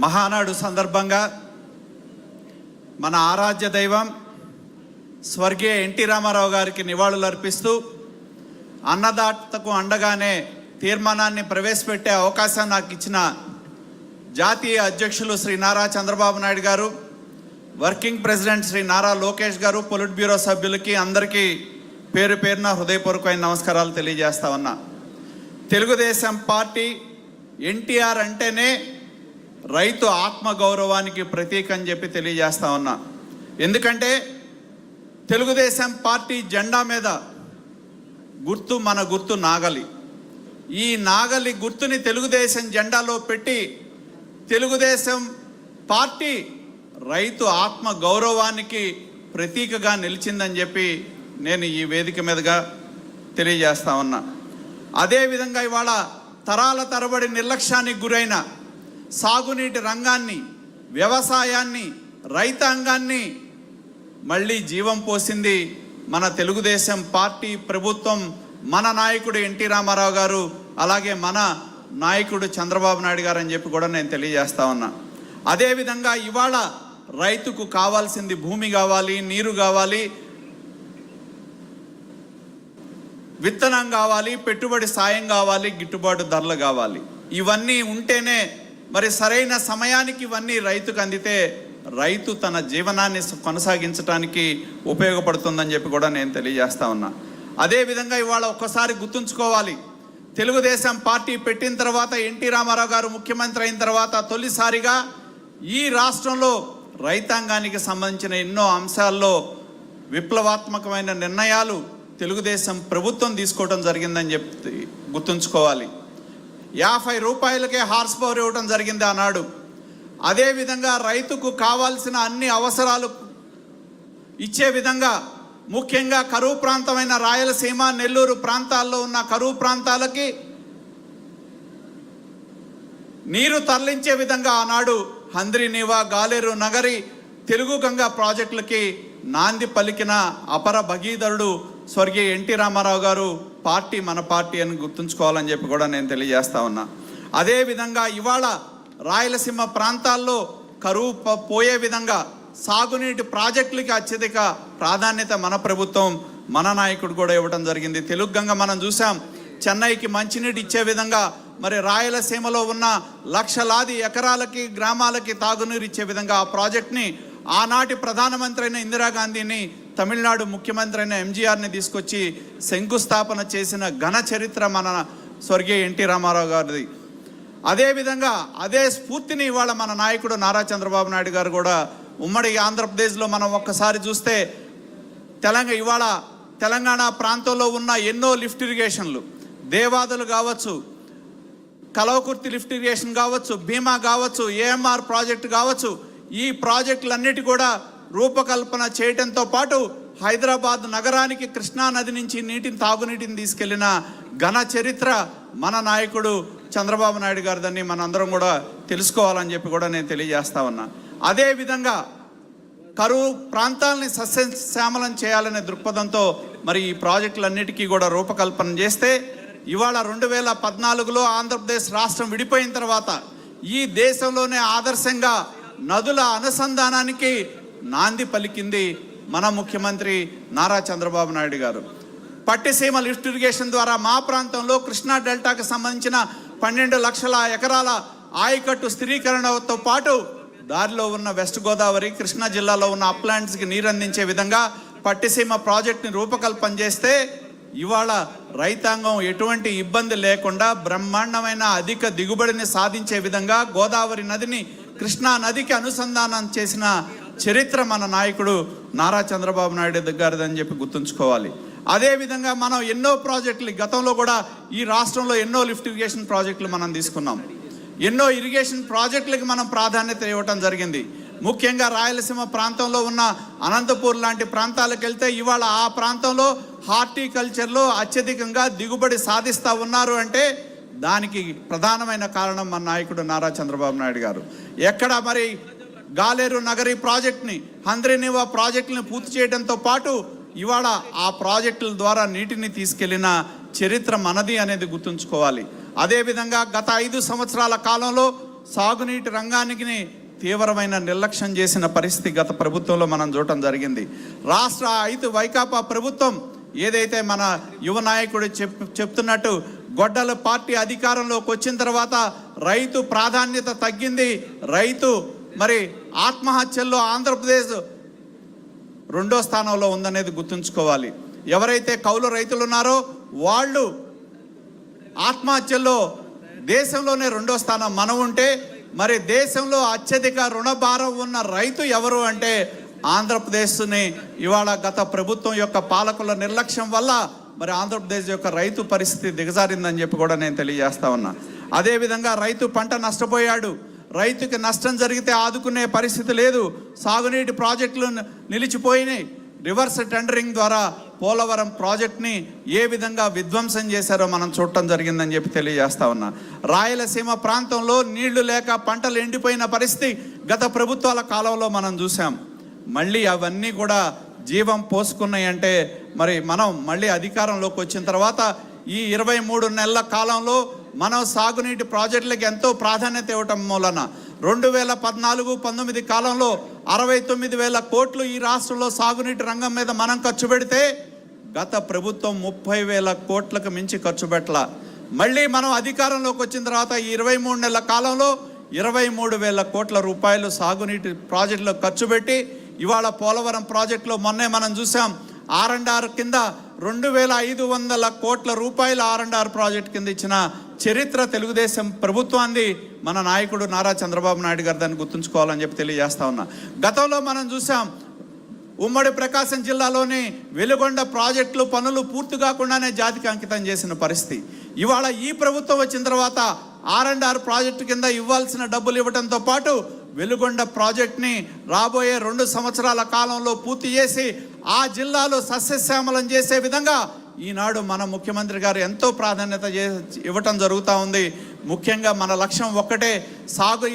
మహానాడు సందర్భంగా మన ఆరాధ్య దైవం స్వర్గీయ ఎన్టీ రామారావు గారికి నివాళులు అర్పిస్తూ అన్నదాతకు అండగానే తీర్మానాన్ని ప్రవేశపెట్టే అవకాశం నాకు ఇచ్చిన జాతీయ అధ్యక్షులు శ్రీ నారా చంద్రబాబు నాయుడు గారు, వర్కింగ్ ప్రెసిడెంట్ శ్రీ నారా లోకేష్ గారు, పొలిట్ బ్యూరో సభ్యులకి అందరికీ పేరు పేరున హృదయపూర్వకమైన నమస్కారాలు తెలియజేస్తా ఉన్నా. తెలుగుదేశం పార్టీ ఎన్టీఆర్ అంటేనే రైతు ఆత్మగౌరవానికి ప్రతీక అని చెప్పి తెలియజేస్తా ఉన్నా. ఎందుకంటే తెలుగుదేశం పార్టీ జెండా మీద గుర్తు మన గుర్తు నాగలి. ఈ నాగలి గుర్తుని తెలుగుదేశం జెండాలో పెట్టి తెలుగుదేశం పార్టీ రైతు ఆత్మ గౌరవానికి ప్రతీకగా నిలిచిందని చెప్పి నేను ఈ వేదిక మీదుగా తెలియజేస్తా ఉన్నా. అదేవిధంగా ఇవాళ తరాల తరబడి నిర్లక్ష్యానికి గురైన సాగునీటి రంగాన్ని, వ్యవసాయాన్ని, రైతాంగాన్ని మళ్ళీ జీవం పోసింది మన తెలుగుదేశం పార్టీ ప్రభుత్వం, మన నాయకుడు ఎన్టీ రామారావు గారు, అలాగే మన నాయకుడు చంద్రబాబు నాయుడు గారు అని చెప్పి కూడా నేను తెలియజేస్తా ఉన్నా. అదేవిధంగా ఇవాళ రైతుకు కావాల్సింది భూమి కావాలి, నీరు కావాలి, విత్తనం కావాలి, పెట్టుబడి సాయం కావాలి, గిట్టుబాటు ధరలు కావాలి. ఇవన్నీ ఉంటేనే మరి సరైన సమయానికి ఇవన్నీ రైతుకు అందితే రైతు తన జీవనాన్ని కొనసాగించడానికి ఉపయోగపడుతుందని చెప్పి కూడా నేను తెలియజేస్తా ఉన్నా. అదేవిధంగా ఇవాళ ఒక్కసారి గుర్తుంచుకోవాలి, తెలుగుదేశం పార్టీ పెట్టిన తర్వాత ఎన్టీ రామారావు గారు ముఖ్యమంత్రి అయిన తర్వాత తొలిసారిగా ఈ రాష్ట్రంలో రైతాంగానికి సంబంధించిన ఎన్నో అంశాల్లో విప్లవాత్మకమైన నిర్ణయాలు తెలుగుదేశం ప్రభుత్వం తీసుకోవడం జరిగిందని చెప్పి గుర్తుంచుకోవాలి. 50 రూపాయలకే హార్స్ పవర్ ఇవ్వడం జరిగింది ఆనాడు. అదేవిధంగా రైతుకు కావాల్సిన అన్ని అవసరాలు ఇచ్చే విధంగా, ముఖ్యంగా కరువు ప్రాంతమైన రాయలసీమ, నెల్లూరు ప్రాంతాల్లో ఉన్న కరువు ప్రాంతాలకి నీరు తరలించే విధంగా ఆనాడు హంద్రీనీవా, గాలేరు నగరి, తెలుగు గంగా ప్రాజెక్టులకి నాంది పలికిన అపర భగీధరుడు స్వర్గీయ ఎన్టీ రామారావు గారు. పార్టీ మన పార్టీ అని గుర్తుంచుకోవాలని చెప్పి కూడా నేను తెలియజేస్తా ఉన్నా. అదేవిధంగా ఇవాళ రాయలసీమ ప్రాంతాల్లో కరువు పోయే విధంగా సాగునీటి ప్రాజెక్టులకి అత్యధిక ప్రాధాన్యత మన ప్రభుత్వం, మన నాయకుడు కూడా ఇవ్వడం జరిగింది. తెలుగు గంగ మనం చూసాం, చెన్నైకి మంచినీటి ఇచ్చే విధంగా మరి రాయలసీమలో ఉన్న లక్షలాది ఎకరాలకి, గ్రామాలకి తాగునీరు ఇచ్చే విధంగా ఆ ప్రాజెక్ట్ని ఆనాటి ప్రధానమంత్రి అయిన ఇందిరాగాంధీని, తమిళనాడు ముఖ్యమంత్రి అయిన ఎంజీఆర్ని తీసుకొచ్చి శంకుస్థాపన చేసిన ఘన చరిత్ర మన స్వర్గీయ ఎన్టీ రామారావు గారిది. అదేవిధంగా అదే స్ఫూర్తిని ఇవాళ మన నాయకుడు నారా చంద్రబాబు నాయుడు గారు కూడా ఉమ్మడి ఆంధ్రప్రదేశ్లో మనం ఒక్కసారి చూస్తే ఇవాళ తెలంగాణ ప్రాంతంలో ఉన్న ఎన్నో లిఫ్ట్ ఇరిగేషన్లు, దేవాదులు కావచ్చు, కలవకుర్తి లిఫ్ట్ ఇరిగేషన్ కావచ్చు, భీమా కావచ్చు, ఏఎంఆర్ ప్రాజెక్టు కావచ్చు, ఈ ప్రాజెక్టులన్నిటి కూడా రూపకల్పన చేయడంతో పాటు హైదరాబాద్ నగరానికి కృష్ణా నది నుంచి తాగునీటిని తీసుకెళ్లిన ఘన చరిత్ర మన నాయకుడు చంద్రబాబు నాయుడు గారిదని మనందరం కూడా తెలుసుకోవాలని చెప్పి కూడా నేను తెలియజేస్తా ఉన్నా. అదేవిధంగా కరువు ప్రాంతాలని సస్యశ్యామలం చేయాలనే దృక్పథంతో మరి ఈ ప్రాజెక్టులన్నిటికీ కూడా రూపకల్పన చేస్తే ఇవాళ 2014లో ఆంధ్రప్రదేశ్ రాష్ట్రం విడిపోయిన తర్వాత ఈ దేశంలోనే ఆదర్శంగా నదుల అనుసంధానానికి నాంది పలికింది మన ముఖ్యమంత్రి నారా చంద్రబాబు నాయుడు గారు. పట్టిసీమ లిఫ్ట్ ఇరిగేషన్ ద్వారా మా ప్రాంతంలో కృష్ణా డెల్టాకు సంబంధించిన 12 లక్షల ఎకరాల ఆయకట్టు స్థిరీకరణతో పాటు దారిలో ఉన్న వెస్ట్ గోదావరి, కృష్ణా జిల్లాలో ఉన్న అప్లాంట్స్కి నీరు అందించే విధంగా పట్టిసీమ ప్రాజెక్టుని రూపకల్పన చేస్తే ఇవాళ రైతాంగం ఎటువంటి ఇబ్బంది లేకుండా బ్రహ్మాండమైన అధిక దిగుబడిని సాధించే విధంగా గోదావరి నదిని కృష్ణా నదికి అనుసంధానం చేసిన చరిత్ర మన నాయకుడు నారా చంద్రబాబు నాయుడు గారిదని చెప్పి గుర్తుంచుకోవాలి. అదేవిధంగా మనం ఎన్నో ప్రాజెక్టులు గతంలో కూడా ఈ రాష్ట్రంలో ఎన్నో లిఫ్ట్ ఇరిగేషన్ ప్రాజెక్టులు మనం తీసుకున్నాం. ఎన్నో ఇరిగేషన్ ప్రాజెక్టులకి మనం ప్రాధాన్యత ఇవ్వటం జరిగింది. ముఖ్యంగా రాయలసీమ ప్రాంతంలో ఉన్న అనంతపూర్ లాంటి ప్రాంతాలకు వెళ్తే ఇవాళ ఆ ప్రాంతంలో హార్టికల్చర్లో అత్యధికంగా దిగుబడి సాధిస్తూ ఉన్నారు అంటే దానికి ప్రధానమైన కారణం మన నాయకుడు నారా చంద్రబాబు నాయుడు గారు. ఎక్కడ మరి గాలేరు నగరి ప్రాజెక్ట్ని, హంద్రీనీవా ప్రాజెక్టుని పూర్తి చేయడంతో పాటు ఇవాళ ఆ ప్రాజెక్టుల ద్వారా నీటిని తీసుకెళ్లిన చరిత్ర మనది అనేది గుర్తుంచుకోవాలి. అదేవిధంగా గత 5 సంవత్సరాల కాలంలో సాగునీటి రంగానికి తీవ్రమైన నిర్లక్ష్యం చేసిన పరిస్థితి గత ప్రభుత్వంలో మనం చూడటం జరిగింది. రాష్ట్ర వైకాపా ప్రభుత్వం ఏదైతే మన యువ నాయకుడు చెప్తున్నట్టు గొడ్డల పార్టీ అధికారంలోకి వచ్చిన తర్వాత రైతు ప్రాధాన్యత తగ్గింది. రైతు మరి ఆత్మహత్యల్లో ఆంధ్రప్రదేశ్ 2వ స్థానంలో ఉందనేది గుర్తుంచుకోవాలి. ఎవరైతే కౌలు రైతులు ఉన్నారో వాళ్ళు ఆత్మహత్యల్లో దేశంలోనే 2వ స్థానం మనం ఉంటే, మరి దేశంలో అత్యధిక రుణభారం ఉన్న రైతు ఎవరు అంటే ఆంధ్రప్రదేశ్ని ఇవాళ గత ప్రభుత్వం యొక్క పాలకుల నిర్లక్ష్యం వల్ల మరి ఆంధ్రప్రదేశ్ యొక్క రైతు పరిస్థితి దిగజారిందని చెప్పి కూడా నేను తెలియజేస్తా ఉన్నా. అదేవిధంగా రైతు పంట నష్టపోయాడు. రైతుకి నష్టం జరిగితే ఆదుకునే పరిస్థితి లేదు. సాగునీటి ప్రాజెక్టులు నిలిచిపోయినాయి. రివర్స్ టెండరింగ్ ద్వారా పోలవరం ప్రాజెక్ట్ని ఏ విధంగా విధ్వంసం చేశారో మనం చూడటం జరిగిందని చెప్పి తెలియజేస్తా ఉన్నా. రాయలసీమ ప్రాంతంలో నీళ్లు లేక పంటలు ఎండిపోయిన పరిస్థితి గత ప్రభుత్వాల కాలంలో మనం చూసాం. మళ్ళీ అవన్నీ కూడా జీవం పోసుకున్నాయి అంటే మరి మనం మళ్ళీ అధికారంలోకి వచ్చిన తర్వాత ఈ 23 నెలల కాలంలో మనం సాగునీటి ప్రాజెక్టులకు ఎంతో ప్రాధాన్యత ఇవ్వటం మూలన 2014-19 కాలంలో 69,000 కోట్లు ఈ రాష్ట్రంలో సాగునీటి రంగం మీద మనం ఖర్చు పెడితే గత ప్రభుత్వం 30,000 కోట్లకు మించి ఖర్చు పెట్టాల. మళ్ళీ మనం అధికారంలోకి వచ్చిన తర్వాత ఈ 23 నెలల కాలంలో 23,000 కోట్ల రూపాయలు సాగునీటి ప్రాజెక్టులో ఖర్చు పెట్టి ఇవాళ పోలవరం ప్రాజెక్టులో మొన్నే మనం చూసాం R&R కింద 2,500 కోట్ల రూపాయల R&R ప్రాజెక్ట్ కింద ఇచ్చిన చరిత్ర తెలుగుదేశం ప్రభుత్వాన్ని మన నాయకుడు నారా చంద్రబాబు నాయుడు గారు దాన్ని గుర్తుంచుకోవాలని చెప్పి తెలియజేస్తా ఉన్నా. గతంలో మనం చూసాం ఉమ్మడి ప్రకాశం జిల్లాలోని వెలుగొండ ప్రాజెక్టులు పనులు పూర్తి కాకుండానే జాతికి అంకితం చేసిన పరిస్థితి. ఇవాళ ఈ ప్రభుత్వం వచ్చిన తర్వాత R&R ప్రాజెక్టు కింద ఇవ్వాల్సిన డబ్బులు ఇవ్వడంతో పాటు వెలుగొండ ప్రాజెక్ట్ని రాబోయే 2 సంవత్సరాల కాలంలో పూర్తి చేసి ఆ జిల్లాలో సస్యశ్యామలం చేసే విధంగా ఈనాడు మన ముఖ్యమంత్రి గారు ఎంతో ప్రాధాన్యత ఇవ్వటం జరుగుతూ ఉంది. ముఖ్యంగా మన లక్ష్యం ఒక్కటే,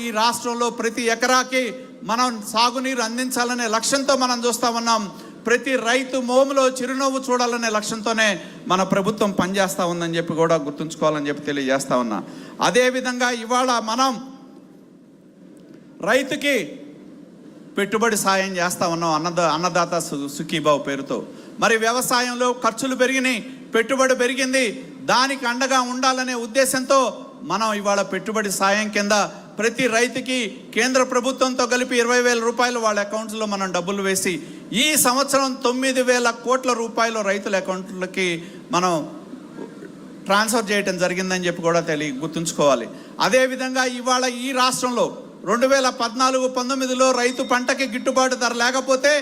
ఈ రాష్ట్రంలో ప్రతి ఎకరాకి మనం సాగునీరు అందించాలనే లక్ష్యంతో మనం చూస్తూ ఉన్నాం. ప్రతి రైతు మోములో చిరునవ్వు చూడాలనే లక్ష్యంతోనే మన ప్రభుత్వం పనిచేస్తూ ఉందని చెప్పి కూడా గుర్తుంచుకోవాలని చెప్పి తెలియజేస్తా ఉన్నా. అదేవిధంగా ఇవాళ మనం రైతుకి పెట్టుబడి సాయం చేస్తూ ఉన్నాం అన్నదాత సుఖీభావ్ పేరుతో. మరి వ్యవసాయంలో ఖర్చులు పెరిగినాయి, పెట్టుబడి పెరిగింది. దానికి అండగా ఉండాలనే ఉద్దేశంతో మనం ఇవాళ పెట్టుబడి సాయం కింద ప్రతి రైతుకి కేంద్ర ప్రభుత్వంతో కలిపి 20,000 రూపాయలు వాళ్ళ అకౌంట్స్లో మనం డబ్బులు వేసి ఈ సంవత్సరం 9,000 కోట్ల రూపాయలు రైతుల అకౌంట్లకి మనం ట్రాన్స్ఫర్ చేయడం జరిగిందని చెప్పి కూడా గుర్తుంచుకోవాలి. అదేవిధంగా ఇవాళ ఈ రాష్ట్రంలో 2014-19లో రైతు పంటకి గిట్టుబాటు ధర లేకపోతే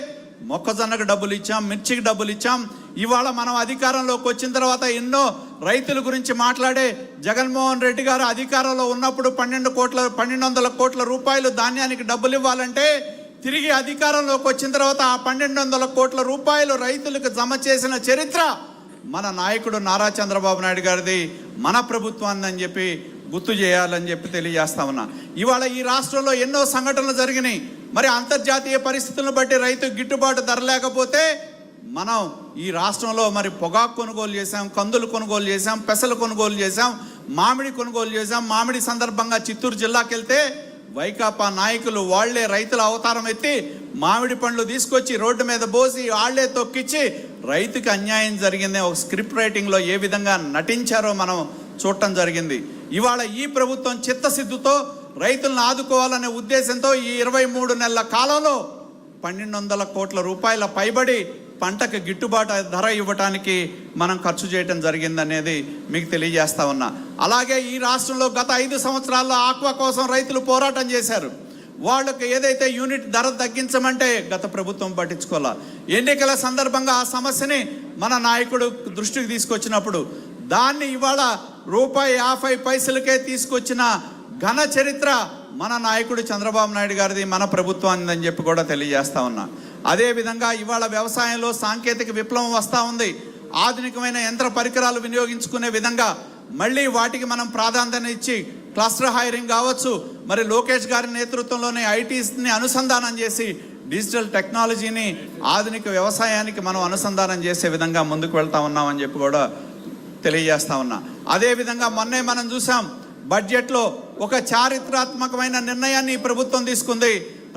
మొక్కజొన్నకు డబ్బులు ఇచ్చాం, మిర్చికి డబ్బులు ఇచ్చాం. ఇవాళ మనం అధికారంలోకి వచ్చిన తర్వాత ఎన్నో రైతుల గురించి మాట్లాడే జగన్మోహన్ రెడ్డి గారు అధికారంలో ఉన్నప్పుడు 1,200 కోట్ల రూపాయలు ధాన్యానికి డబ్బులు ఇవ్వాలంటే తిరిగి అధికారంలోకి వచ్చిన తర్వాత ఆ 1,200 కోట్ల రూపాయలు రైతులకు జమ చేసిన చరిత్ర మన నాయకుడు నారా చంద్రబాబు నాయుడు గారిది, మన ప్రభుత్వాన్ని అని చెప్పి గుర్తు చేయాలని చెప్పి తెలియజేస్తా ఉన్నా. ఇవాళ ఈ రాష్ట్రంలో ఎన్నో సంఘటనలు జరిగినాయి. మరి అంతర్జాతీయ పరిస్థితులను బట్టి రైతు గిట్టుబాటు ధర లేకపోతే మనం ఈ రాష్ట్రంలో మరి పొగాకు కొనుగోలు చేసాం, కందులు కొనుగోలు చేసాం, పెసలు కొనుగోలు చేసాం, మామిడి కొనుగోలు చేసాం. మామిడి సందర్భంగా చిత్తూరు జిల్లాకి వెళ్తే వైకాపా నాయకులు వాళ్లే రైతుల అవతారం ఎత్తి మామిడి పండ్లు తీసుకొచ్చి రోడ్డు మీద పోసి వాళ్లే తొక్కిచ్చి రైతుకి అన్యాయం జరిగింది ఒక స్క్రిప్ట్ రైటింగ్లో ఏ విధంగా నటించారో మనం చూడటం జరిగింది. ఇవాళ ఈ ప్రభుత్వం చిత్తశుద్ధితో రైతులను ఆదుకోవాలనే ఉద్దేశంతో ఈ 23 నెలల కాలంలో 1,200 కోట్ల రూపాయల పైబడి పంటకు గిట్టుబాటు ధర ఇవ్వటానికి మనం ఖర్చు చేయడం జరిగిందనేది మీకు తెలియజేస్తా ఉన్నా. అలాగే ఈ రాష్ట్రంలో గత 5 సంవత్సరాల్లో ఆక్వా కోసం రైతులు పోరాటం చేశారు. వాళ్ళకు ఏదైతే యూనిట్ ధర తగ్గించమంటే గత ప్రభుత్వం పట్టించుకోవాలా. ఎన్నికల సందర్భంగా ఆ సమస్యని మన నాయకుడు దృష్టికి తీసుకొచ్చినప్పుడు దాన్ని ఇవాళ ₹50 తీసుకొచ్చిన ఘన చరిత్ర మన నాయకుడు చంద్రబాబు నాయుడు గారిది, మన ప్రభుత్వాన్ని అని చెప్పి కూడా తెలియజేస్తా ఉన్నా. అదేవిధంగా ఇవాళ వ్యవసాయంలో సాంకేతిక విప్లవం వస్తూ ఉంది. ఆధునికమైన యంత్ర పరికరాలు వినియోగించుకునే విధంగా మళ్ళీ వాటికి మనం ప్రాధాన్యత ఇచ్చి క్లస్టర్ హైరింగ్ కావచ్చు, మరి లోకేష్ గారి నేతృత్వంలోనే ఐటీని అనుసంధానం చేసి డిజిటల్ టెక్నాలజీని ఆధునిక వ్యవసాయానికి మనం అనుసంధానం చేసే విధంగా ముందుకు వెళ్తా ఉన్నామని చెప్పి కూడా తెలియజేస్తా ఉన్నా. అదేవిధంగా మొన్నే మనం చూసాం బడ్జెట్లో ఒక చారిత్రాత్మకమైన నిర్ణయాన్ని ఈ ప్రభుత్వం తీసుకుంది.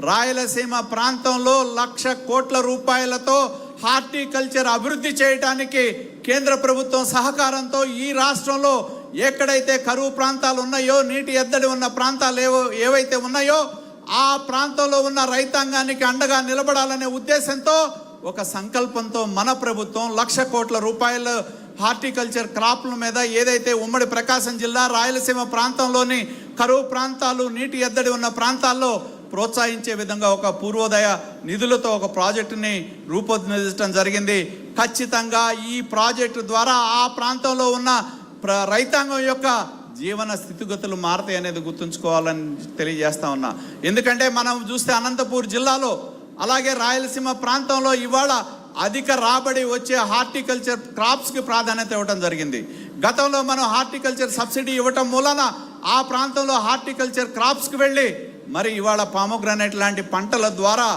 రాయలసీమ ప్రాంతంలో 1,00,000 కోట్ల రూపాయలతో హార్టికల్చర్ అభివృద్ధి చేయడానికి కేంద్ర ప్రభుత్వం సహకారంతో ఈ రాష్ట్రంలో ఎక్కడైతే కరువు ప్రాంతాలు ఉన్నాయో, నీటి ఎద్దడి ఉన్న ప్రాంతాలు ఏవైతే ఉన్నాయో ఆ ప్రాంతంలో ఉన్న రైతాంగానికి అండగా నిలబడాలనే ఉద్దేశంతో ఒక సంకల్పంతో మన ప్రభుత్వం 1,00,000 కోట్ల రూపాయలు హార్టికల్చర్ క్రాప్ల మీద ఏదైతే ఉమ్మడి ప్రకాశం జిల్లా రాయలసీమ ప్రాంతంలోని కరువు ప్రాంతాలు, నీటి ఎద్దడి ఉన్న ప్రాంతాల్లో ప్రోత్సహించే విధంగా ఒక పూర్వోదయ నిధులతో ఒక ప్రాజెక్టుని రూపొందించడం జరిగింది. ఖచ్చితంగా ఈ ప్రాజెక్టు ద్వారా ఆ ప్రాంతంలో ఉన్న రైతాంగం యొక్క జీవన స్థితిగతులు మారతాయి అనేది గుర్తుంచుకోవాలని తెలియజేస్తా ఉన్నా. ఎందుకంటే మనం చూస్తే అనంతపూర్ జిల్లాలో అలాగే రాయలసీమ ప్రాంతంలో ఇవాళ అధిక రాబడి వచ్చే హార్టికల్చర్ క్రాప్స్కి ప్రాధాన్యత ఇవ్వడం జరిగింది. గతంలో మనం హార్టికల్చర్ సబ్సిడీ ఇవ్వటం మూలన ఆ ప్రాంతంలో హార్టికల్చర్ క్రాప్స్కి వెళ్ళి మరి ఇవాళ పామోగ్రానైట్ లాంటి పంటల ద్వారా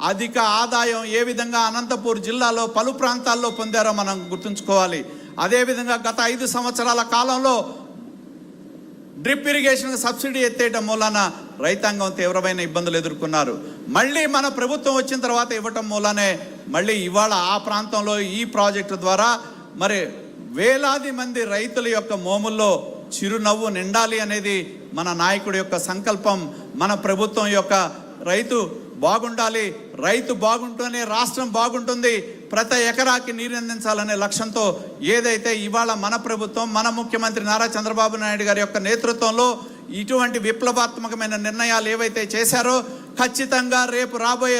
అధిక ఆదాయం ఏ విధంగా అనంతపూర్ జిల్లాలో పలు ప్రాంతాల్లో పొందారో మనం గుర్తుంచుకోవాలి. అదేవిధంగా గత 5 సంవత్సరాల కాలంలో డ్రిప్ ఇరిగేషన్ సబ్సిడీ ఎత్తేయటం మూలాన రైతాంగం తీవ్రమైన ఇబ్బందులు ఎదుర్కొన్నారు. మళ్ళీ మన ప్రభుత్వం వచ్చిన తర్వాత ఇవ్వటం మూలానే మళ్ళీ ఇవాళ ఆ ప్రాంతంలో ఈ ప్రాజెక్టు ద్వారా మరి వేలాది మంది రైతుల యొక్క మోముల్లో చిరునవ్వు నిండాలి అనేది మన నాయకుడి యొక్క సంకల్పం. మన ప్రభుత్వం యొక్క రైతు బాగుండాలి, రైతు బాగుంటూనే రాష్ట్రం బాగుంటుంది, ప్రతి ఎకరాకి నీరు అందించాలనే లక్ష్యంతో ఏదైతే ఇవాళ మన ప్రభుత్వం, మన ముఖ్యమంత్రి నారా చంద్రబాబు నాయుడు గారి యొక్క నేతృత్వంలో ఇటువంటి విప్లవాత్మకమైన నిర్ణయాలు ఏవైతే చేశారో ఖచ్చితంగా రేపు రాబోయే